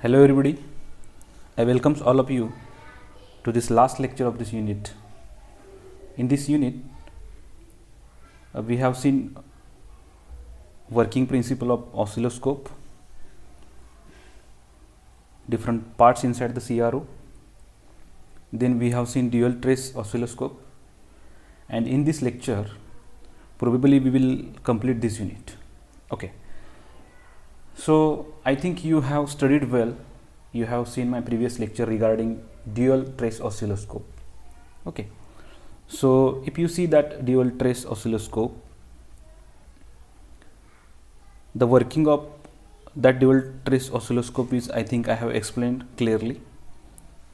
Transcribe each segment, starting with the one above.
Hello everybody, I welcome all of you to this last lecture of this unit. In this unit, we have seen working principle of oscilloscope, different parts inside the CRO. Then we have seen dual trace oscilloscope, and in this lecture probably we will complete this unit. Okay. So I think you have studied well. You have seen my previous lecture regarding dual trace oscilloscope. Okay. So if you see that dual trace oscilloscope, the working of that dual trace oscilloscope is, I think I have explained clearly.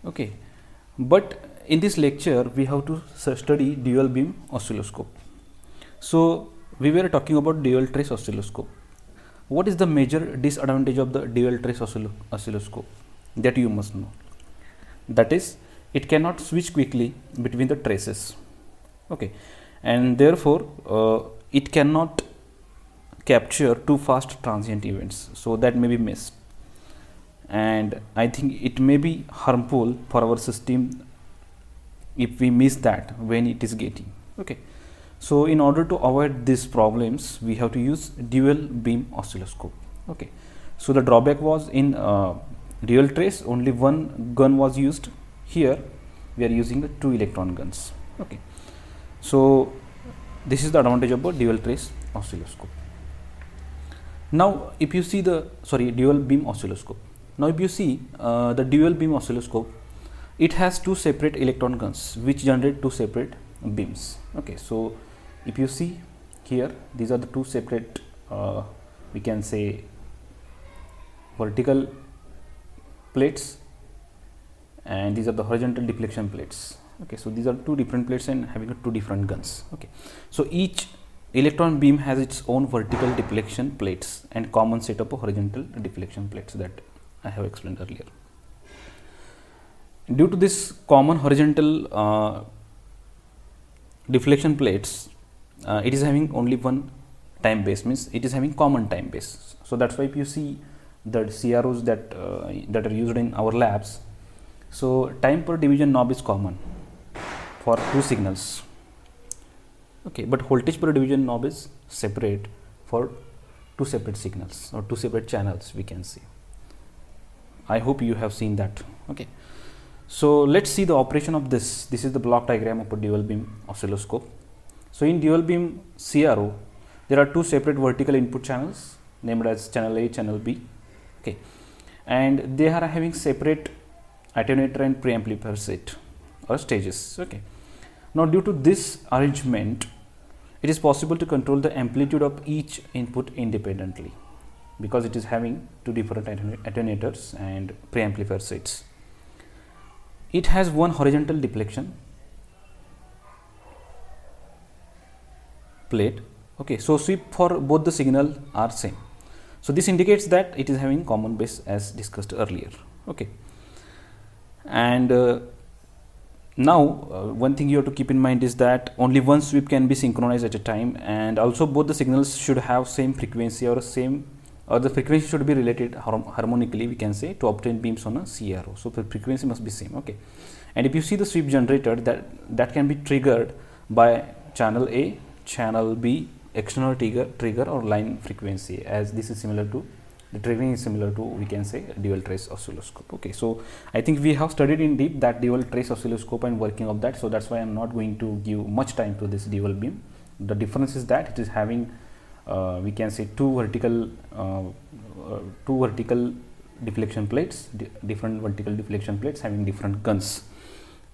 Okay. But in this lecture we have to study dual beam oscilloscope. So we were talking about dual trace oscilloscope. What is the major disadvantage of the dual trace oscilloscope? That you must know. That is, it cannot switch quickly between the traces. Okay, and therefore it cannot capture too fast transient events. So that may be missed, and I think it may be harmful for our system if we miss that when it is getting. Okay. So in order to avoid these problems, we have to use dual beam oscilloscope. Okay. So the drawback was in dual trace, only one gun was used. Here we are using the 2 electron guns. Okay. So this is the advantage of a dual trace oscilloscope. Now if you see the dual beam oscilloscope. Now if you see the dual beam oscilloscope, it has 2 separate electron guns which generate 2 separate beams. Okay. So if you see here, these are the 2 separate we can say vertical plates, and these are the horizontal deflection plates. Okay. So these are 2 different plates and having 2 different guns. Okay. So each electron beam has its own vertical deflection plates and common set of horizontal deflection plates that I have explained earlier. Due to this common horizontal deflection plates, it is having only one time base, means it is having common time base. So that's why if you see the CROs that are used in our labs, so time per division knob is common for 2 signals. Okay, but voltage per division knob is separate for 2 separate signals or 2 separate channels, we can see. I hope you have seen that. Okay. So let's see the operation of this. This is the block diagram of a dual beam oscilloscope. So in dual beam CRO, there are 2 separate vertical input channels named as channel A, channel B. Okay, and they are having separate attenuator and preamplifier set or stages. Okay. Now due to this arrangement, it is possible to control the amplitude of each input independently because it is having 2 different attenuators and preamplifier sets. It has one horizontal deflection plate. Okay, so sweep for both the signal are same. So this indicates that it is having common base as discussed earlier. Okay, and now one thing you have to keep in mind is that only one sweep can be synchronized at a time, and also both the signals should have same frequency or the frequency should be related harmonically, we can say, to obtain beams on a CRO. So the frequency must be same. Okay, and if you see the sweep generator, that can be triggered by channel A, channel B, external trigger or line frequency, as this is similar to the triggering is similar to, we can say, dual trace oscilloscope. Okay, so I think we have studied in deep that dual trace oscilloscope and working of that, so that's why I'm not going to give much time to this dual beam. The difference is that it is having we can say 2 vertical deflection plates, different vertical deflection plates having different guns.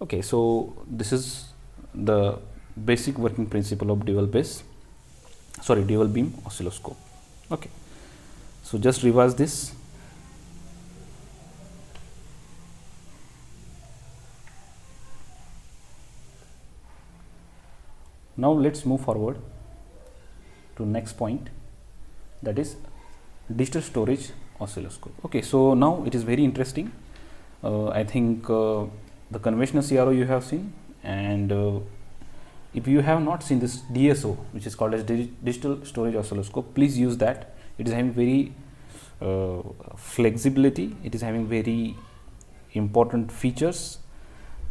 Okay, so this is the basic working principle of dual beam oscilloscope. Okay, so just revise this. Now let's move forward to next point, that is digital storage oscilloscope. Okay, so now it is very interesting. I think the conventional CRO you have seen, and if you have not seen this DSO, which is called as digital storage oscilloscope, please use that. It is having very flexibility. It is having very important features.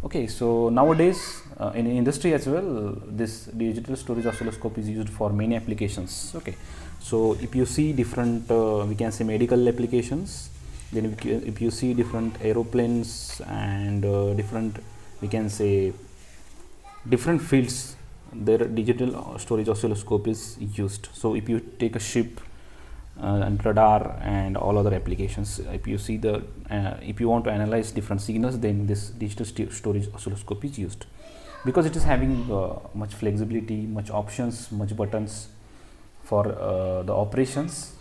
Okay, so nowadays in industry as well, this digital storage oscilloscope is used for many applications. Okay, so if you see different we can say medical applications, then if you see different aeroplanes and different, we can say, different fields, their digital storage oscilloscope is used. So if you take a ship and radar and all other applications, if you see the if you want to analyze different signals, then this digital storage oscilloscope is used, because it is having much flexibility, much options, much buttons for the operations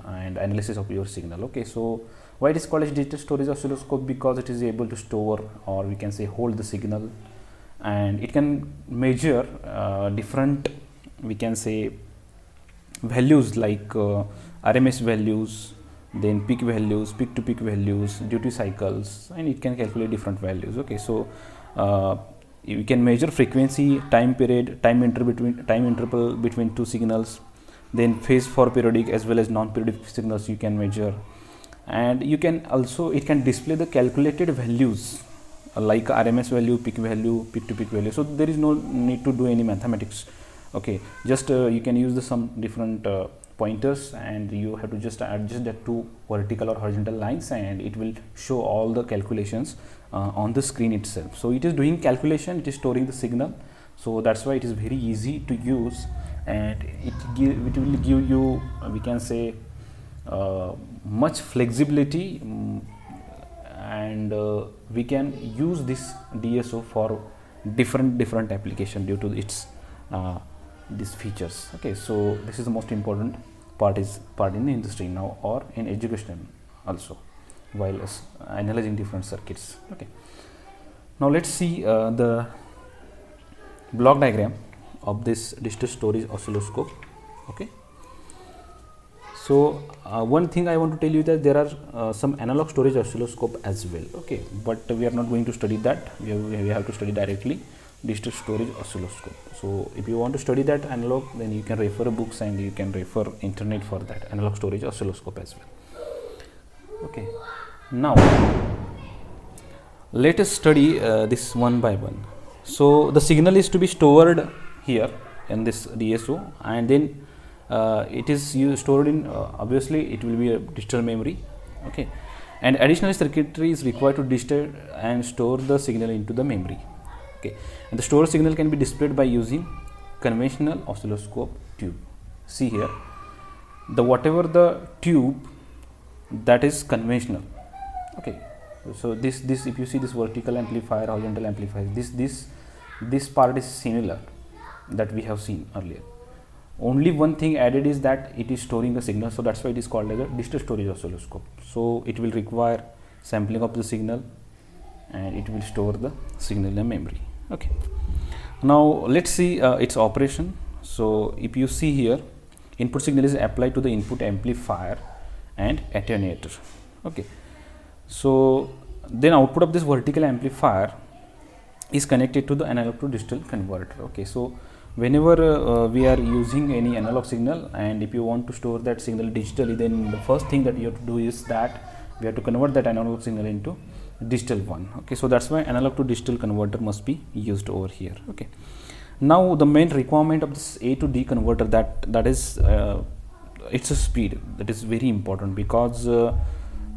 and analysis of your signal. Okay, so why it is called as digital storage oscilloscope? Because it is able to store, or we can say hold, the signal, and it can measure different, we can say, values like RMS values, then peak values, peak to peak values, duty cycles, and it can calculate different values. Okay, so you can measure frequency, time period, time interval between two signals, then phase for periodic as well as non-periodic signals you can measure, and you can also, it can display the calculated values like RMS value, peak value, peak to peak value. So there is no need to do any mathematics. Okay, just you can use some different pointers, and you have to just adjust that to vertical or horizontal lines, and it will show all the calculations on the screen itself. So it is doing calculation, it is storing the signal, so that's why it is very easy to use, and it will give you, we can say, much flexibility, and we can use this DSO for different application due to its these features. Okay, so this is the most important part in the industry now, or in education also, while analyzing different circuits. Okay, now let's see the block diagram of this digital storage oscilloscope. Okay, so one thing I want to tell you that there are some analog storage oscilloscope as well. Okay, but we are not going to study that. We have to study directly digital storage oscilloscope. So if you want to study that analog, then you can refer books and you can refer internet for that analog storage oscilloscope as well. Okay, now let us study this one by one. So the signal is to be stored here in this DSO, and then it is stored in obviously it will be a digital memory. Okay, and additional circuitry is required to digital and store the signal into the memory. Okay, and the stored signal can be displayed by using conventional oscilloscope tube. See here, the whatever the tube, that is conventional. Okay, so this if you see this vertical amplifier, horizontal amplifier, this part is similar that we have seen earlier. Only one thing added is that it is storing the signal, so that's why it is called as a digital storage oscilloscope. So it will require sampling of the signal, and it will store the signal in the memory. Okay, now let's see its operation. So if you see here, input signal is applied to the input amplifier and attenuator. Okay, so then output of this vertical amplifier is connected to the analog to digital converter. Okay, so whenever we are using any analog signal, and if you want to store that signal digitally, then the first thing that you have to do is that we have to convert that analog signal into digital one. Okay, so that's why analog to digital converter must be used over here. Okay, now the main requirement of this A to D converter, that is it's a speed that is very important, because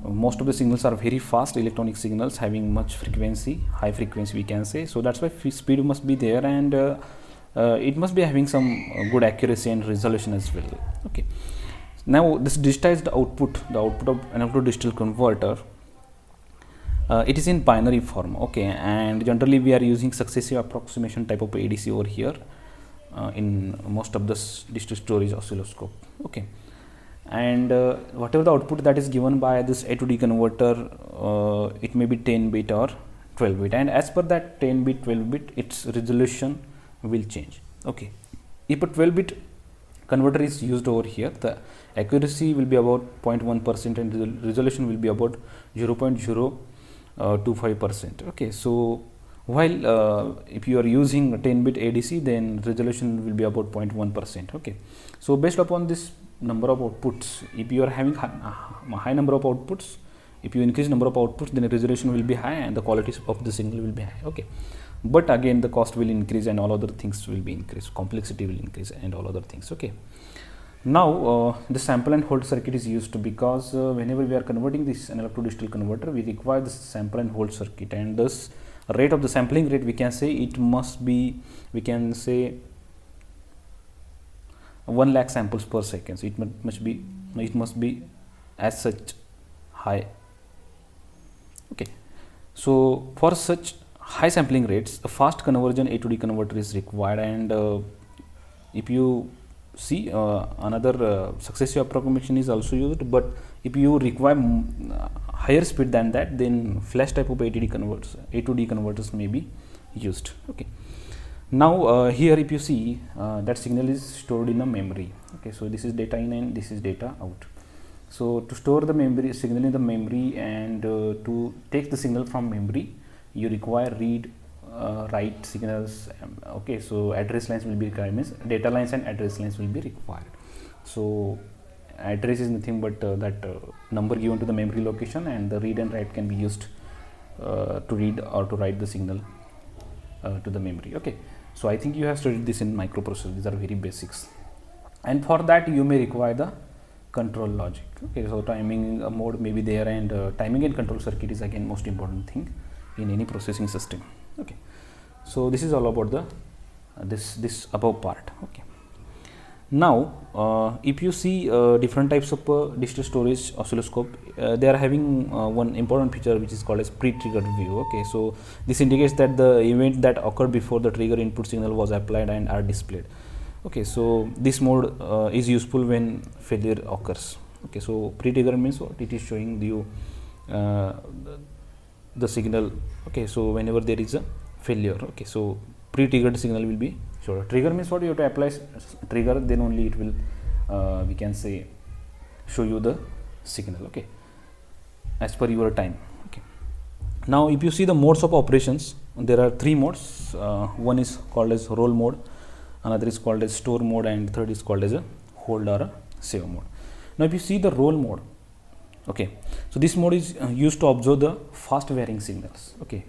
most of the signals are very fast electronic signals having much frequency, high frequency we can say. So that's why speed must be there, and it must be having some good accuracy and resolution as well. Okay, now this digitized output, the output of analog to digital converter, it is in binary form. Okay, and generally we are using successive approximation type of ADC over here in most of the digital storage oscilloscope. Okay, and whatever the output that is given by this A to D converter, it may be 10-bit or 12-bit, and as per that 10-bit, 12-bit, its resolution will change. Okay, if a 12-bit converter is used over here, the accuracy will be about 0.1% and the resolution will be about 0.025%. Okay, so while if you are using 10-bit ADC, then resolution will be about 0.1%. Okay, so based upon this number of outputs. If you are having high number of outputs, if you increase number of outputs, then the resolution will be high and the quality of the signal will be high. Okay, but again the cost will increase and all other things will be increased, complexity will increase and all other things. Okay, now the sample and hold circuit is used because whenever we are converting this analog to digital converter, we require the sample and hold circuit, and thus rate of the sampling rate, we can say it must be, we can say 1 lakh samples per second. So it must be as such high. Okay, so for such high sampling rates, a fast conversion A to D converter is required, and if you see another successive approximation is also used, but if you require higher speed than that, then flash type of A to D converters may be used. Okay, now here if you see that signal is stored in a memory. Okay, so this is data in and this is data out. So to store the memory signal in the memory and to take the signal from memory, you require read write signals. Okay, so address lines will be required, means data lines and address lines will be required. So address is nothing but that number given to the memory location, and the read and write can be used to read or to write the signal to the memory. Okay, so I think you have studied this in microprocessor. These are very basics, and for that you may require the control logic. Okay, so timing mode may be there, and timing and control circuit is again most important thing in any processing system. Okay, so this is all about the this above part. Okay, now if you see different types of digital storage oscilloscope, they are having one important feature which is called as pre-triggered view. Okay, so this indicates that the event that occurred before the trigger input signal was applied and are displayed. Okay, so this mode is useful when failure occurs. Okay, so pre-trigger means what? It is showing you the signal. Okay, so whenever there is a failure, okay, so pre-triggered signal will be shown. Trigger means what? You have to apply trigger, then only it will we can say show you the signal. Okay, as per your time. Okay, now if you see the modes of operations, there are 3 modes. One is called as roll mode, another is called as store mode, and third is called as a hold or a save mode. Now if you see the roll mode, okay, so this mode is used to observe the fast varying signals. Okay,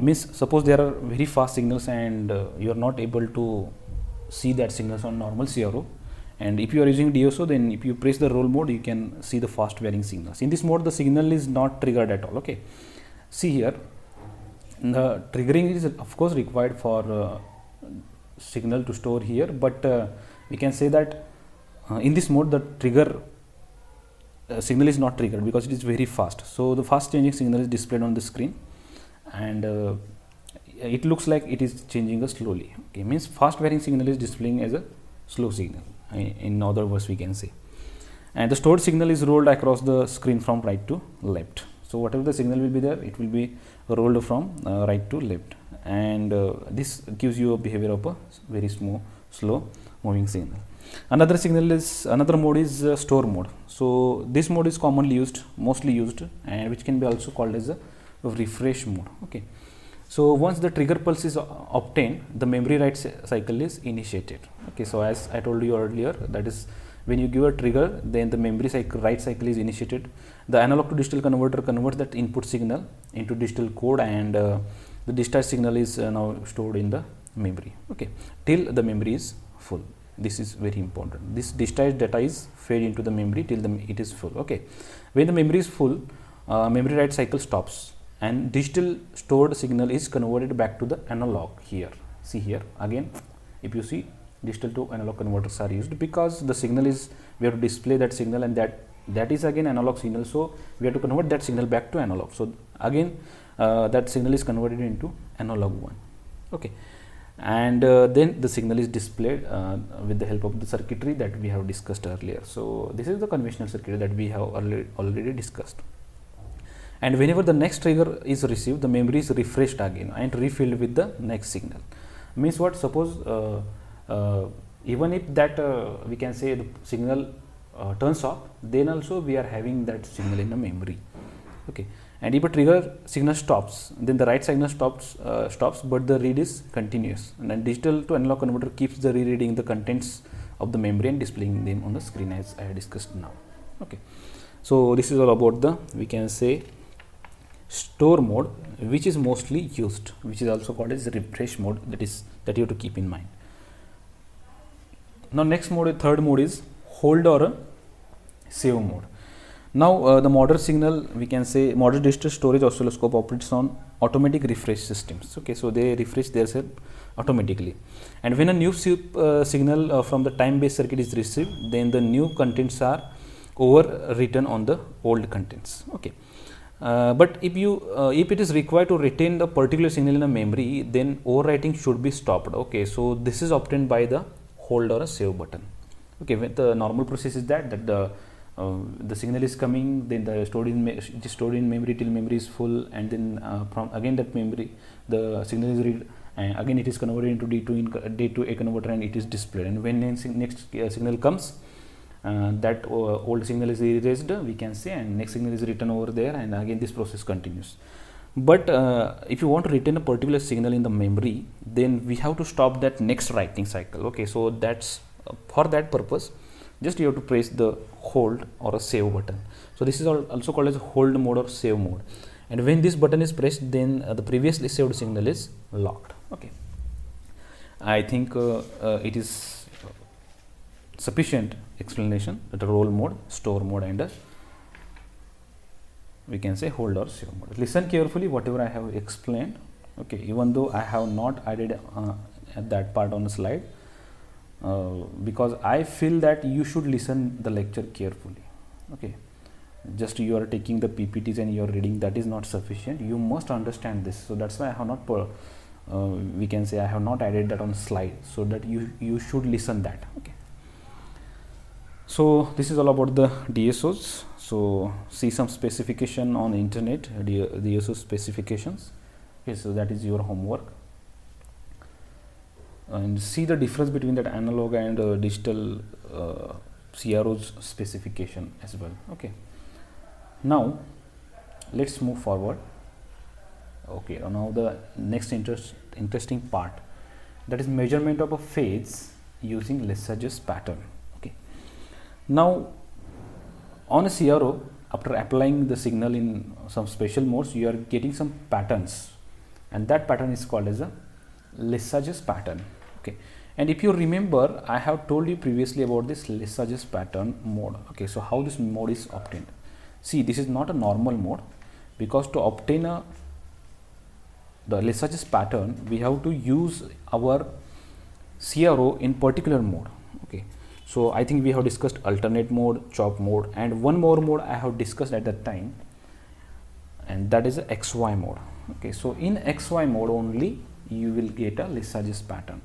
means suppose there are very fast signals and you are not able to see that signals on normal CRO, and if you are using DSO, then if you press the roll mode, you can see the fast varying signals. In this mode, the signal is not triggered at all. Okay, see here, the triggering is of course required for signal to store here, but we can say that in this mode the trigger signal is not triggered because it is very fast. So the fast changing signal is displayed on the screen, and it looks like it is changing slowly. Okay, means fast varying signal is displaying as a slow signal, in other words we can say, and the stored signal is rolled across the screen from right to left. So whatever the signal will be there, it will be rolled from right to left, and this gives you a behavior of a very slow moving signal. Another mode is store mode. So this mode is mostly used, and which can be also called as a refresh mode. Okay, so once the trigger pulse is obtained, the memory write cycle is initiated. Okay, so as I told you earlier, that is when you give a trigger, then the memory write cycle is initiated. The analog to digital converter converts that input signal into digital code, and the discharge signal is now stored in the memory. Okay, till the memory is full. This is very important. This discharge data is fed into the memory till it is full. Okay, when the memory is full, memory write cycle stops, and digital stored signal is converted back to the analog. Here, see here again, if you see, digital to analog converters are used because the signal is, we have to display that signal, and that is again analog signal, so we have to convert that signal back to analog. So again that signal is converted into analog one. Okay, and then the signal is displayed with the help of the circuitry that we have discussed earlier. So this is the conventional circuitry that we have already discussed. And whenever the next trigger is received, the memory is refreshed again and refilled with the next signal. Means what? Suppose even if that we can say the signal turns off, then also we are having that signal in the memory. Okay, and if a trigger signal stops, then the write signal stops, but the read is continuous, and then digital to analog converter keeps the rereading the contents of the memory and displaying them on the screen as I discussed now. Okay, so this is all about the, we can say, store mode, which is mostly used, which is also called as refresh mode, that you have to keep in mind. Now next mode, third mode, is hold or a save mode. Now the modern signal, we can say, modern digital storage oscilloscope operates on automatic refresh systems. Okay, so they refresh themselves automatically, and when a new signal from the time based circuit is received, then the new contents are overwritten on the old contents. Okay, but if it is required to retain the particular signal in a memory, then overwriting should be stopped. Okay, so this is obtained by the hold or a save button. Okay, when the normal process is that the signal is coming, then the stored in memory till memory is full, and then from again that memory the signal is read, and again it is converted into D2A converter, and it is displayed. And when next signal comes, that old signal is erased, we can say, and next signal is written over there, and again this process continues. But if you want to retain a particular signal in the memory, then we have to stop that next writing cycle. Okay, so that's for that purpose, just you have to press the hold or a save button. So this is also called as hold mode or save mode, and when this button is pressed, then the previously saved signal is locked. Okay, I think it is sufficient explanation that a roll mode, store mode, and we can say hold or save mode. Listen carefully whatever I have explained. Okay, even though I have not added that part on the slide, because I feel that you should listen the lecture carefully. Okay, just you are taking the PPTs and you are reading, that is not sufficient. You must understand this. So that's why I have not we can say I have not added that on the slide, so that you should listen that. Okay, so this is all about the DSOs. So see some specification on the internet, DSO specifications. Okay, so that is your homework, and see the difference between that analog and digital CRO's specification as well. Okay, now let's move forward. Okay, now the next interesting part, that is measurement of a phase using Lissajous pattern. Okay, now on a CRO, after applying the signal in some special modes, you are getting some patterns, and that pattern is called as a Lissajous pattern. Okay, and if you remember, I have told you previously about this Lissajous pattern mode. Okay, so how this mode is obtained? See, this is not a normal mode, because to obtain the Lissajous pattern, we have to use our CRO in particular mode. Okay, so I think we have discussed alternate mode, chop mode, and one more mode I have discussed at that time, and that is a XY mode. Okay, so in XY mode only you will get a Lissajous pattern.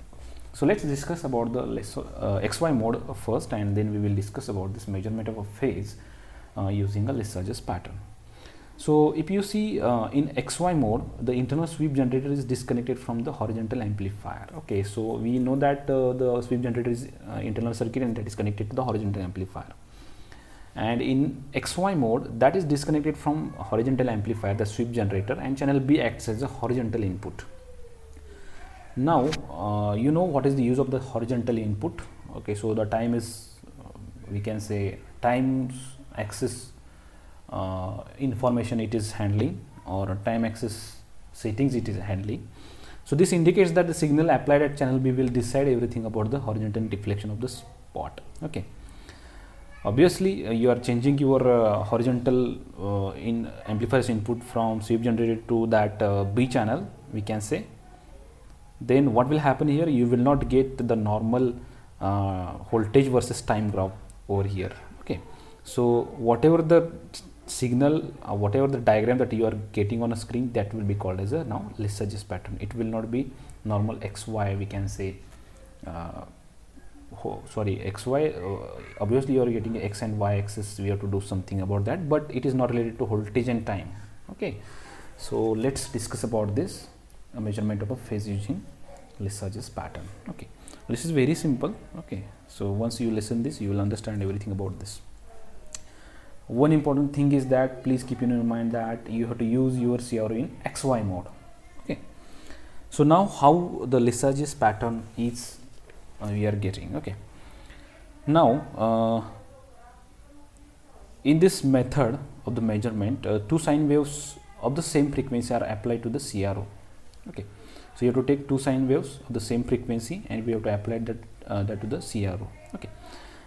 So let's discuss about the XY mode first, and then we will discuss about this measurement of a phase using a Lissajous pattern. So if you see in XY mode, the internal sweep generator is disconnected from the horizontal amplifier. Okay, so we know that the sweep generator is internal circuit, and that is connected to the horizontal amplifier. And in XY mode, that is disconnected from horizontal amplifier, the sweep generator, and channel B acts as a horizontal input. Now you know what is the use of the horizontal input. Okay, so the time is we can say time axis information it is handling, or time axis settings it is handling. So this indicates that the signal applied at channel B will decide everything about the horizontal deflection of the spot. Okay, obviously you are changing your horizontal in amplifier's input from sweep generator to that B channel, we can say. Then what will happen here? You will not get the normal voltage versus time graph over here. Okay, so whatever the signal, whatever the diagram that you are getting on a screen, that will be called as a now Lissajous pattern. It will not be normal XY, we can say XY. Obviously you are getting X and Y axis, we have to do something about that, but it is not related to voltage and time. Okay, so let's discuss about this measurement of a phase using Lissajous pattern. Okay, this is very simple. Okay, so once you listen this, you will understand everything about this. One important thing is that please keep in your mind that you have to use your CRO in XY mode. Okay, so now how the Lissajous pattern is we are getting. Okay, Now in this method of the measurement, two sine waves of the same frequency are applied to the CRO. Okay, so you have to take two sine waves of the same frequency and we have to apply that to the CRO. Okay,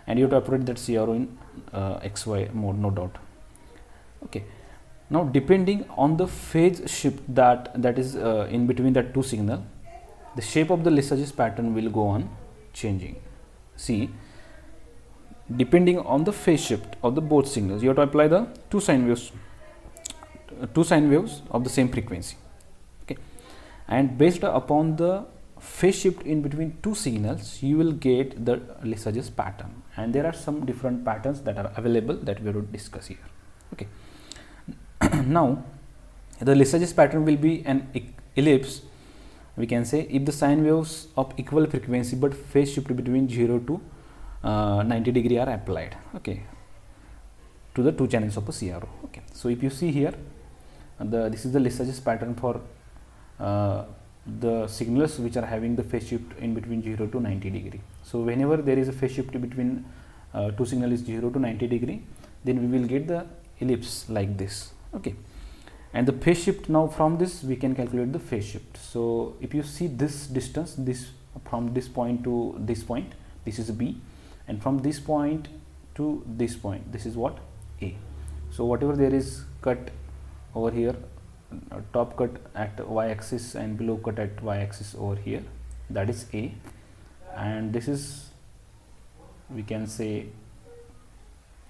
and you have to operate that CRO in XY mode, no doubt. Okay, now depending on the phase shift that is in between the two signal, the shape of the Lissajous pattern will go on changing. See, depending on the phase shift of the both signals, you have to apply the two sine waves of the same frequency. Okay, and based upon the phase shift in between two signals, you will get the Lissajous pattern, and there are some different patterns that are available that we will discuss here. Okay, now the Lissajous pattern will be an ellipse. We can say if the sine waves of equal frequency but phase shift between 0 to 90 degree are applied, okay, to the two channels of a CRO. Okay, so if you see here, this is the Lissajous pattern for the signals which are having the phase shift in between 0 to 90 degree. So whenever there is a phase shift between two signals is 0 to 90 degree, then we will get the ellipse like this. Okay, and the phase shift, now from this we can calculate the phase shift. So if you see this distance, this from this point to this point, this is B, and from this point to this point, this is what? A. So whatever there is cut over here, top cut at y-axis and below cut at y-axis over here, that is A, and this is, we can say,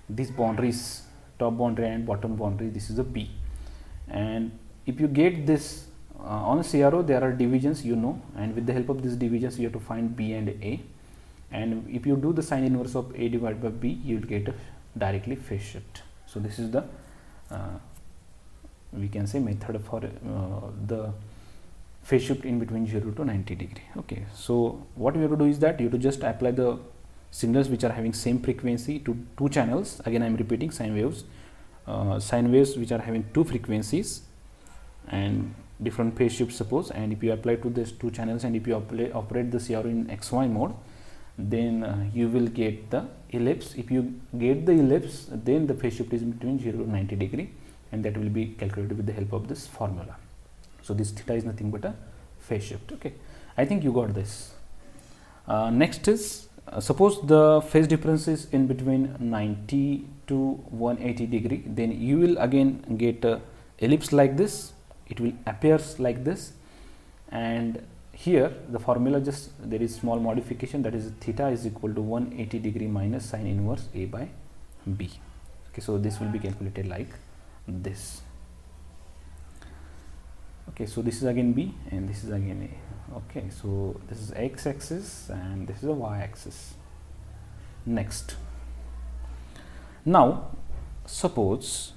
these boundaries, top boundary and bottom boundary, this is a B. And if you get this on a CRO, there are divisions, you know, and with the help of these divisions you have to find B and A, and if you do the sine inverse of A divided by B, you will get a directly phase shift. So this is the we can say method for the phase shift in between 0 to 90 degree. Okay, so what we have to do is that you have to just apply the signals which are having same frequency to two channels. Again I am repeating, sine waves which are having two frequencies and different phase shift suppose, and if you apply to these two channels and if you operate the CRO in XY mode, then you will get the ellipse. If you get the ellipse, then the phase shift is between 0 to 90 degree, and that will be calculated with the help of this formula. So this theta is nothing but a phase shift. Okay, I think you got this. Next is suppose the phase difference is in between 90 to 180 degree, then you will again get a ellipse like this. It will appears like this, and here the formula, just there is small modification, that is theta is equal to 180 degree minus sine inverse A by B. Okay, so this will be calculated like this. Okay, so this is again B and this is again A. Okay, so this is X axis and this is a Y axis. Next, now suppose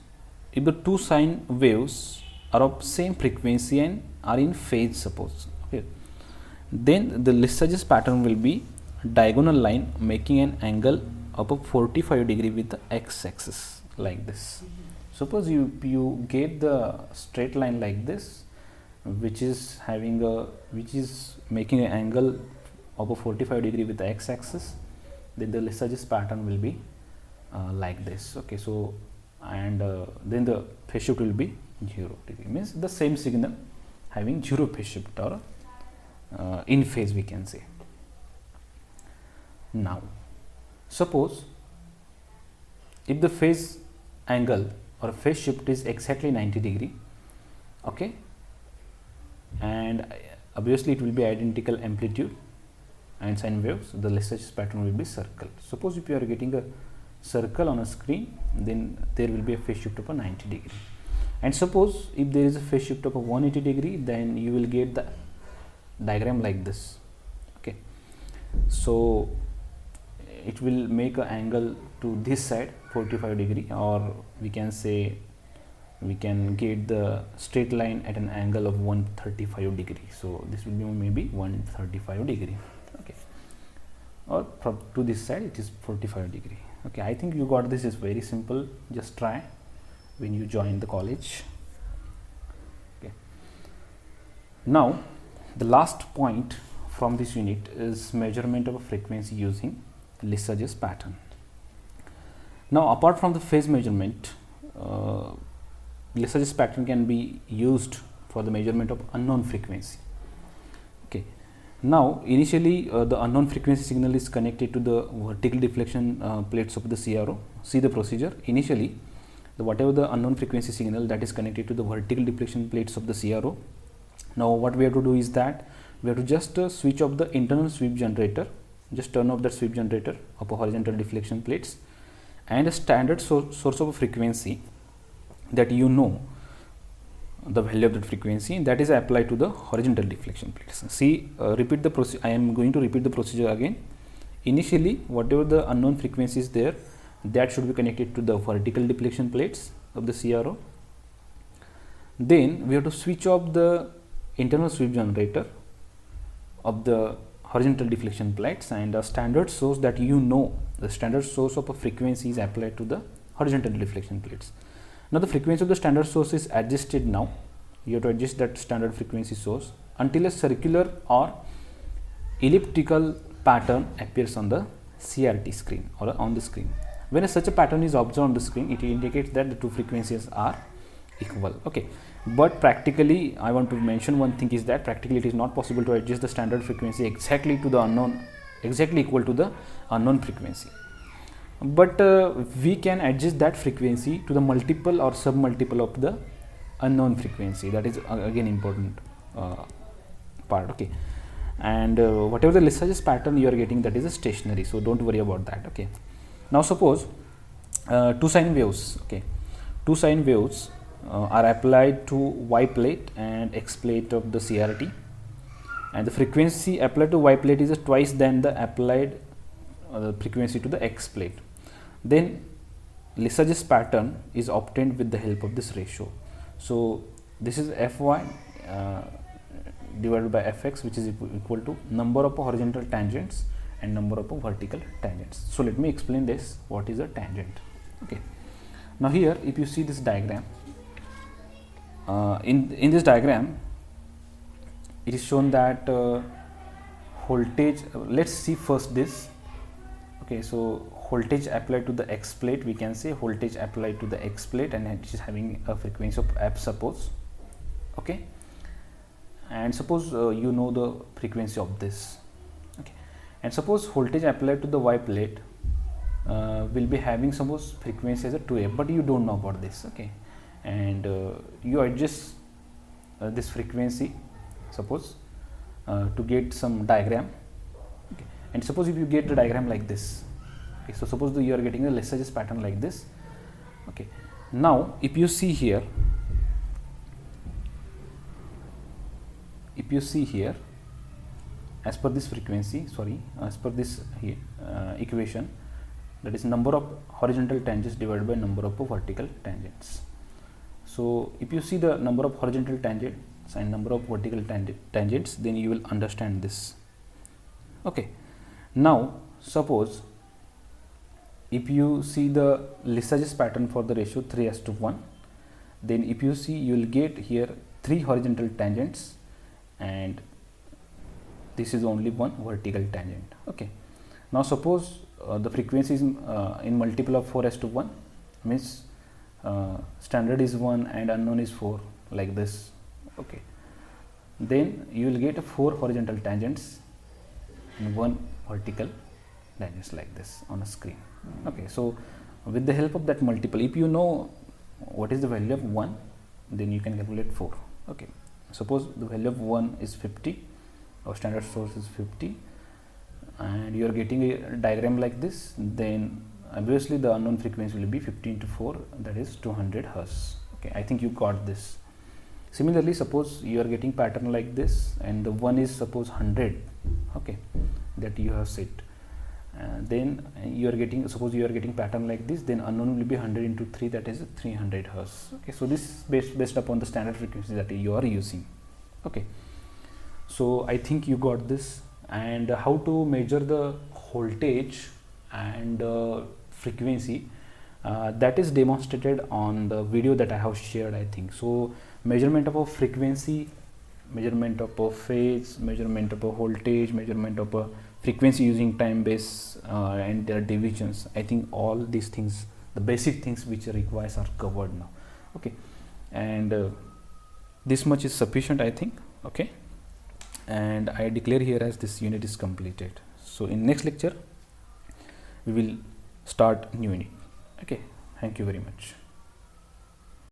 if the two sine waves are of same frequency and are in phase, suppose, okay, then the Lissajous pattern will be diagonal line making an angle of a 45 degree with the X axis like this. Suppose you get the straight line like this, which is making an angle of a 45 degree with the X axis, then the Lissajous pattern will be like this. Okay, so and then the phase shift will be 0 degree, means the same signal having 0 phase shift or in phase, we can say. Now suppose if the phase angle or phase shift is exactly 90 degree, okay, and obviously it will be identical amplitude and sine waves, the Lissajous pattern will be circle. Suppose if you are getting a circle on a screen, then there will be a phase shift of a 90 degree, and suppose if there is a phase shift of a 180 degree, then you will get the diagram like this. Okay, so it will make an angle to this side 45 degree, or we can say we can get the straight line at an angle of 135 degree. So this will be maybe 135 degree. Okay, or from to this side it is 45 degree. Okay, I think you got this. Is very simple. Just try when you join the college. Okay, now the last point from this unit is measurement of a frequency using Lissajous pattern. Now, apart from the phase measurement, Lissajous pattern can be used for the measurement of unknown frequency. Okay. Now, initially the unknown frequency signal is connected to the vertical deflection plates of the CRO. See the procedure. Initially, whatever the unknown frequency signal, that is connected to the vertical deflection plates of the CRO. Now, what we have to do is that we have to just switch off the internal sweep generator, just turn off that sweep generator of a horizontal deflection plates, and a standard source of frequency that you know the value of that frequency, that is applied to the horizontal deflection plates. See, repeat the procedure. I am going to repeat the procedure again. Initially, whatever the unknown frequency is there, that should be connected to the vertical deflection plates of the CRO. Then we have to switch off the internal sweep generator of the horizontal deflection plates, and a standard source that you know, the standard source of a frequency is applied to the horizontal deflection plates. Now, the frequency of the standard source is adjusted. Now you have to adjust that standard frequency source until a circular or elliptical pattern appears on the CRT screen or on the screen. When such a pattern is observed on the screen, it indicates that the two frequencies are equal. Okay, but practically I want to mention one thing, is that practically it is not possible to adjust the standard frequency exactly to the unknown, exactly equal to the unknown frequency, but we can adjust that frequency to the multiple or sub multiple of the unknown frequency. That is again important part. Okay, and whatever the Lissajous pattern you are getting, that is a stationary, so don't worry about that. Okay, now suppose two sine waves. Okay, two sine waves are applied to Y plate and X plate of the CRT, and the frequency applied to Y plate is twice than the applied frequency to the X plate. Then Lissajous pattern is obtained with the help of this ratio. So this is Fy divided by Fx, which is equal to number of horizontal tangents and number of vertical tangents. So let me explain this. What is a tangent? Okay, now here if you see this diagram, in this diagram it is shown that voltage, let's see first this. Okay, so voltage applied to the X plate, we can say voltage applied to the X plate, and it is having a frequency of f, suppose. Okay, and suppose you know the frequency of this. Okay, and suppose voltage applied to the Y plate will be having, suppose, frequency as a 2f, but you don't know about this. Okay, and you adjust this frequency, suppose, to get some diagram. Okay, and suppose if you get the diagram like this. Okay, so suppose you are getting a Lissajous pattern like this. Okay, now if you see here, as per this frequency, as per this here, equation, that is number of horizontal tangents divided by number of vertical tangents. So if you see the number of horizontal tangents and number of vertical tangents, then you will understand this. Okay, now suppose if you see the Lissajous pattern for the ratio 3:1, then if you see, you will get here 3 horizontal tangents and this is only 1 vertical tangent. Okay, now suppose the frequency is in multiple of 4:1, means standard is 1 and unknown is 4, like this. Okay, then you will get 4 horizontal tangents and 1 vertical tangents like this on a screen. Okay, so with the help of that multiple, if you know what is the value of 1, then you can calculate 4. Okay, suppose the value of 1 is 50, our standard source is 50, and you are getting a diagram like this, then obviously the unknown frequency will be 50 into 4, that is 200 Hz. Okay, I think you got this. Similarly, suppose you are getting pattern like this and the 1 is suppose 100, okay, that you have set, then you are getting, suppose you are getting pattern like this, then unknown will be 100 into 3, that is 300 Hz. Okay, so this is based upon the standard frequency that you are using. Okay, so I think you got this, and how to measure the voltage and frequency, that is demonstrated on the video that I have shared, I think. So measurement of a frequency, measurement of a phase, measurement of a voltage, measurement of a frequency using time base and their divisions. I think all these things, the basic things which requires, are covered now. Okay, and this much is sufficient, I think. Okay, and I declare here as this unit is completed. So in next lecture we will start new unit. Okay, thank you very much.